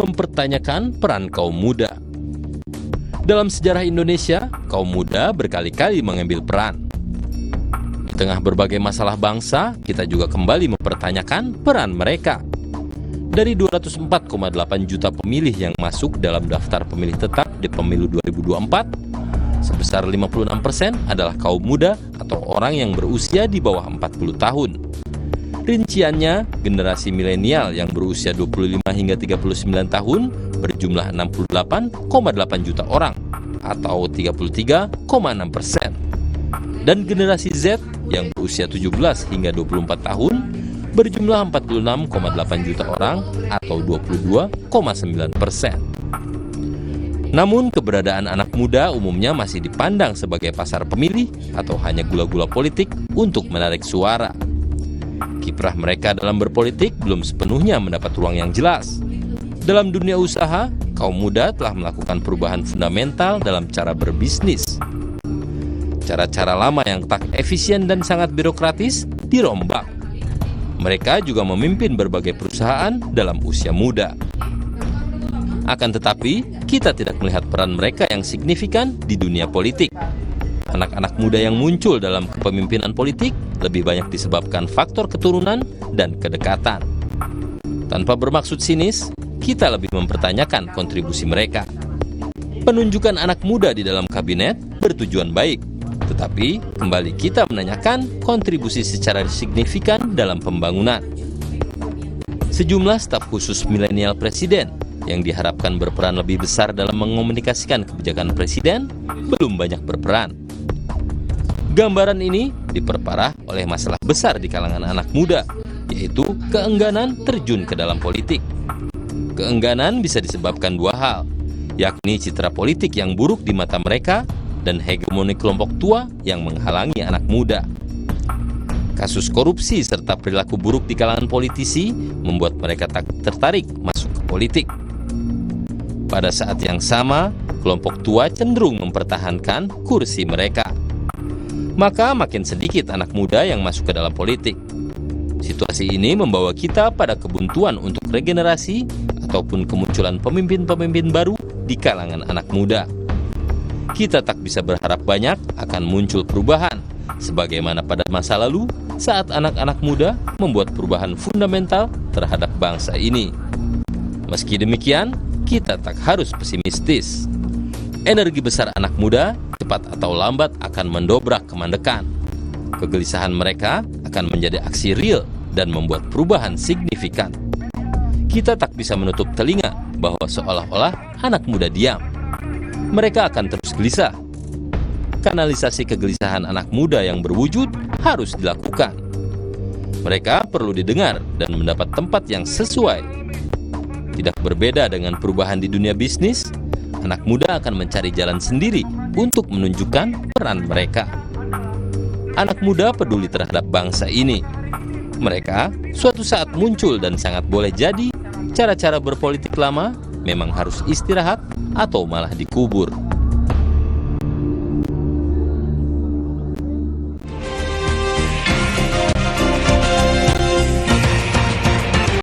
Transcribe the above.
mempertanyakan peran kaum muda. Dalam sejarah Indonesia, kaum muda berkali-kali mengambil peran. Di tengah berbagai masalah bangsa, kita juga kembali mempertanyakan peran mereka. Dari 204,8 juta pemilih yang masuk dalam daftar pemilih tetap di pemilu 2024, sebesar 56% adalah kaum muda atau orang yang berusia di bawah 40 tahun. Rinciannya, generasi milenial yang berusia 25 hingga 39 tahun berjumlah 68,8 juta orang atau 33,6%. Dan generasi Z yang berusia 17 hingga 24 tahun berjumlah 46,8 juta orang atau 22,9%. Namun keberadaan anak muda umumnya masih dipandang sebagai pasar pemilih atau hanya gula-gula politik untuk menarik suara. Kiprah mereka dalam berpolitik belum sepenuhnya mendapat ruang yang jelas. Dalam dunia usaha, kaum muda telah melakukan perubahan fundamental dalam cara berbisnis. Cara-cara lama yang tak efisien dan sangat birokratis dirombak. Mereka juga memimpin berbagai perusahaan dalam usia muda. Akan tetapi, kita tidak melihat peran mereka yang signifikan di dunia politik. Anak-anak muda yang muncul dalam kepemimpinan politik lebih banyak disebabkan faktor keturunan dan kedekatan. Tanpa bermaksud sinis, kita lebih mempertanyakan kontribusi mereka. Penunjukan anak muda di dalam kabinet bertujuan baik, tetapi kembali kita menanyakan kontribusi secara signifikan dalam pembangunan. Sejumlah staf khusus milenial presiden yang diharapkan berperan lebih besar dalam mengomunikasikan kebijakan presiden belum banyak berperan. Gambaran ini diperparah oleh masalah besar di kalangan anak muda, yaitu keengganan terjun ke dalam politik. Keengganan bisa disebabkan dua hal, yakni citra politik yang buruk di mata mereka dan hegemoni kelompok tua yang menghalangi anak muda. Kasus korupsi serta perilaku buruk di kalangan politisi membuat mereka tak tertarik masuk ke politik. Pada saat yang sama, kelompok tua cenderung mempertahankan kursi mereka. Maka makin sedikit anak muda yang masuk ke dalam politik. Situasi ini membawa kita pada kebuntuan untuk regenerasi ataupun kemunculan pemimpin-pemimpin baru di kalangan anak muda. Kita tak bisa berharap banyak akan muncul perubahan, sebagaimana pada masa lalu saat anak-anak muda membuat perubahan fundamental terhadap bangsa ini. Meski demikian, kita tak harus pesimistis. Energi besar anak muda cepat atau lambat akan mendobrak kemandekan. Kegelisahan mereka akan menjadi aksi real dan membuat perubahan signifikan. Kita tak bisa menutup telinga bahwa seolah-olah anak muda diam. Mereka akan terus gelisah. Kanalisasi kegelisahan anak muda yang berwujud harus dilakukan. Mereka perlu didengar dan mendapat tempat yang sesuai. Tidak berbeda dengan perubahan di dunia bisnis, anak muda akan mencari jalan sendiri untuk menunjukkan peran mereka. Anak muda peduli terhadap bangsa ini. Mereka suatu saat muncul dan sangat boleh jadi cara-cara berpolitik lama memang harus istirahat atau malah dikubur.